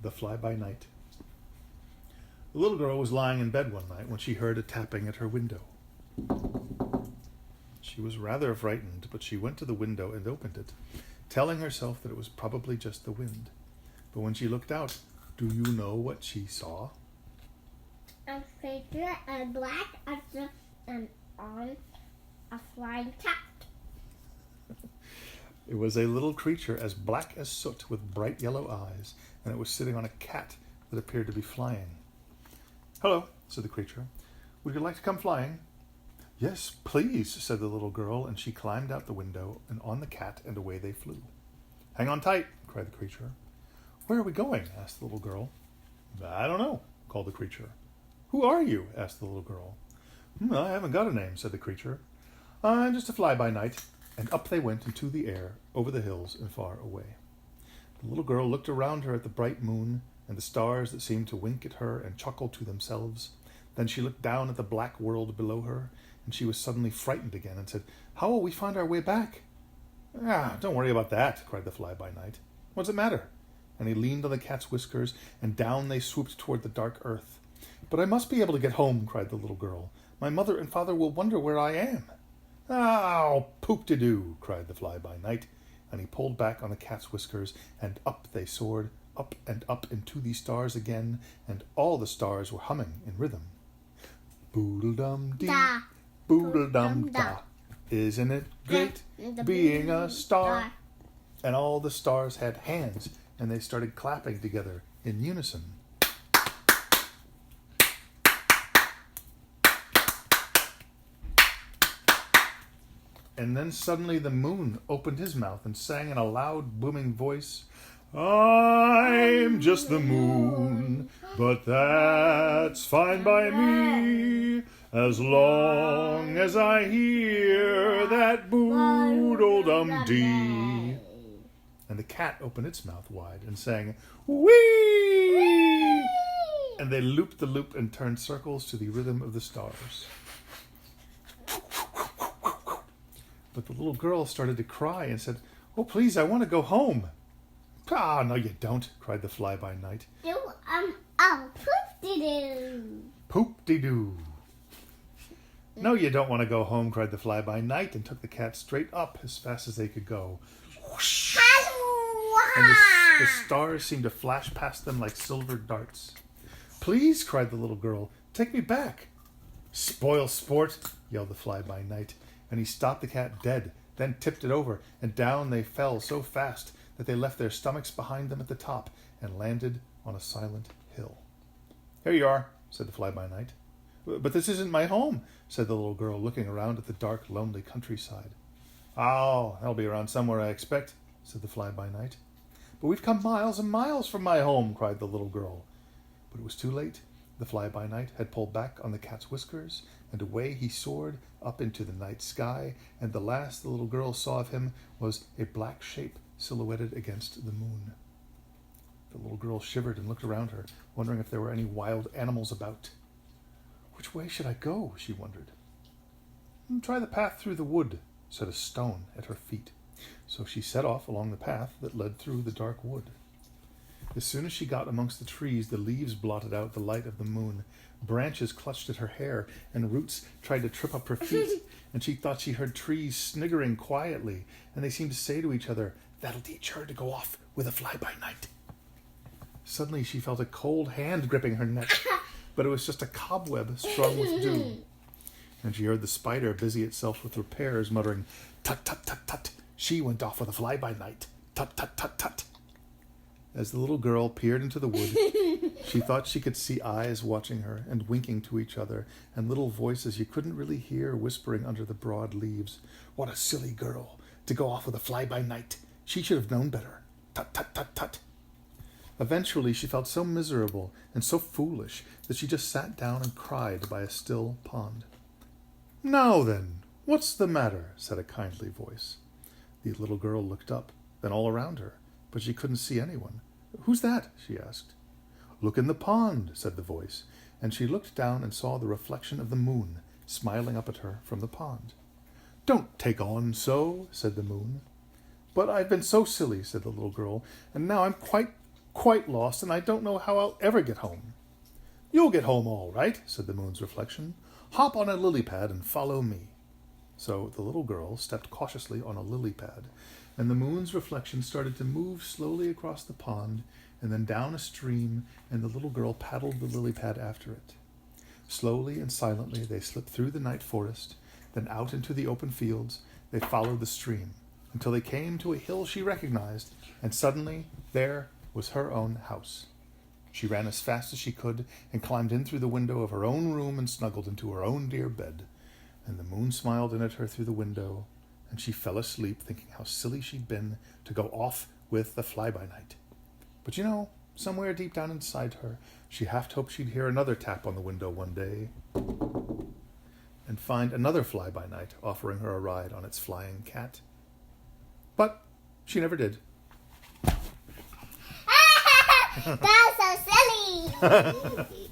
The Fly-by-Night. The little girl was lying in bed one night when she heard a tapping at her window. She was rather frightened, but she went to the window and opened it, telling herself that it was probably just the wind. But when she looked out, do you know what she saw? A figure, a black object, and on a flying cat. It was a little creature as black as soot with bright yellow eyes, and it was sitting on a cat that appeared to be flying. "Hello," said the creature. "Would you like to come flying?" "Yes, please," said the little girl, and she climbed out the window and on the cat, and away they flew. "Hang on tight," cried the creature. "Where are we going?" asked the little girl. "I don't know," called the creature. "Who are you?" asked the little girl. "I haven't got a name," said the creature. "I'm just a fly-by-night." And up they went into the air, over the hills and far away. The little girl looked around her at the bright moon and the stars that seemed to wink at her and chuckle to themselves. Then she looked down at the black world below her, and she was suddenly frightened again and said, "How will we find our way back?" "Don't worry about that," cried the fly-by-night. "What's the matter?" And he leaned on the cat's whiskers, and down they swooped toward the dark earth. "But I must be able to get home," cried the little girl. "My mother and father will wonder where I am." Poop-de-doo, cried the fly-by-night, and he pulled back on the cat's whiskers, and up they soared, up and up into the stars again, and all the stars were humming in rhythm. Boodle-dum-dee, boodle-dum-da, isn't it great being a star? And all the stars had hands, and they started clapping together in unison. And then suddenly the moon opened his mouth and sang in a loud, booming voice, "I'm just the moon, but that's fine by me, as long as I hear that boodle-dum-dee." And the cat opened its mouth wide and sang, "Whee!" And they looped the loop and turned circles to the rhythm of the stars. But the little girl started to cry and said, "Oh, please, I want to go home." "No, you don't," cried the fly-by-night. Poop-de-doo. Poop-de-doo. "No, you don't want to go home," cried the fly-by-night, and took the cat straight up as fast as they could go. Whoosh! And the stars seemed to flash past them like silver darts. "Please," cried the little girl, "take me back." "Spoil sport," yelled the fly-by-night, and he stopped the cat dead, then tipped it over, and down they fell so fast that they left their stomachs behind them at the top and landed on a silent hill. "Here you are," said the fly-by-night. "But this isn't my home," said the little girl, looking around at the dark, lonely countryside. "Oh, that'll be around somewhere, I expect," said the fly-by-night. "But we've come miles and miles from my home," cried the little girl. But it was too late. The fly-by-night had pulled back on the cat's whiskers, and away he soared up into the night sky, and the last the little girl saw of him was a black shape silhouetted against the moon. The little girl shivered and looked around her, wondering if there were any wild animals about. "Which way should I go?" she wondered. "Try the path through the wood," said a stone at her feet. So she set off along the path that led through the dark wood. As soon as she got amongst the trees, the leaves blotted out the light of the moon. Branches clutched at her hair, and roots tried to trip up her feet, and she thought she heard trees sniggering quietly, and they seemed to say to each other, "That'll teach her to go off with a fly-by-night." Suddenly she felt a cold hand gripping her neck, but it was just a cobweb strung with dew. And she heard the spider busy itself with repairs, muttering, "Tut, tut, tut, tut, she went off with a fly-by-night. Tut, tut, tut, tut." As the little girl peered into the wood, she thought she could see eyes watching her and winking to each other, and little voices you couldn't really hear whispering under the broad leaves. "What a silly girl, to go off with a fly-by-night. She should have known better. Tut, tut, tut, tut." Eventually she felt so miserable and so foolish that she just sat down and cried by a still pond. "Now then, what's the matter?" said a kindly voice. The little girl looked up, then all around her, but she couldn't see anyone. "Who's that?" she asked. "Look in the pond," said the voice, and she looked down and saw the reflection of the moon smiling up at her from the pond. "Don't take on so," said the moon. "But I've been so silly," said the little girl, "and now I'm quite quite lost, and I don't know how I'll ever get home." "You'll get home all right," said the moon's reflection. "Hop on a lily pad and follow me." So the little girl stepped cautiously on a lily pad, and the moon's reflection started to move slowly across the pond and then down a stream, and the little girl paddled the lily pad after it. Slowly and silently they slipped through the night forest, then out into the open fields. They followed the stream until they came to a hill she recognized, and suddenly there was her own house. She ran as fast as she could and climbed in through the window of her own room and snuggled into her own dear bed. And the moon smiled in at her through the window, and she fell asleep thinking how silly she'd been to go off with the fly-by-night. But you know, somewhere deep down inside her, she half hoped she'd hear another tap on the window one day and find another fly-by-night offering her a ride on its flying cat. But she never did. That's so silly!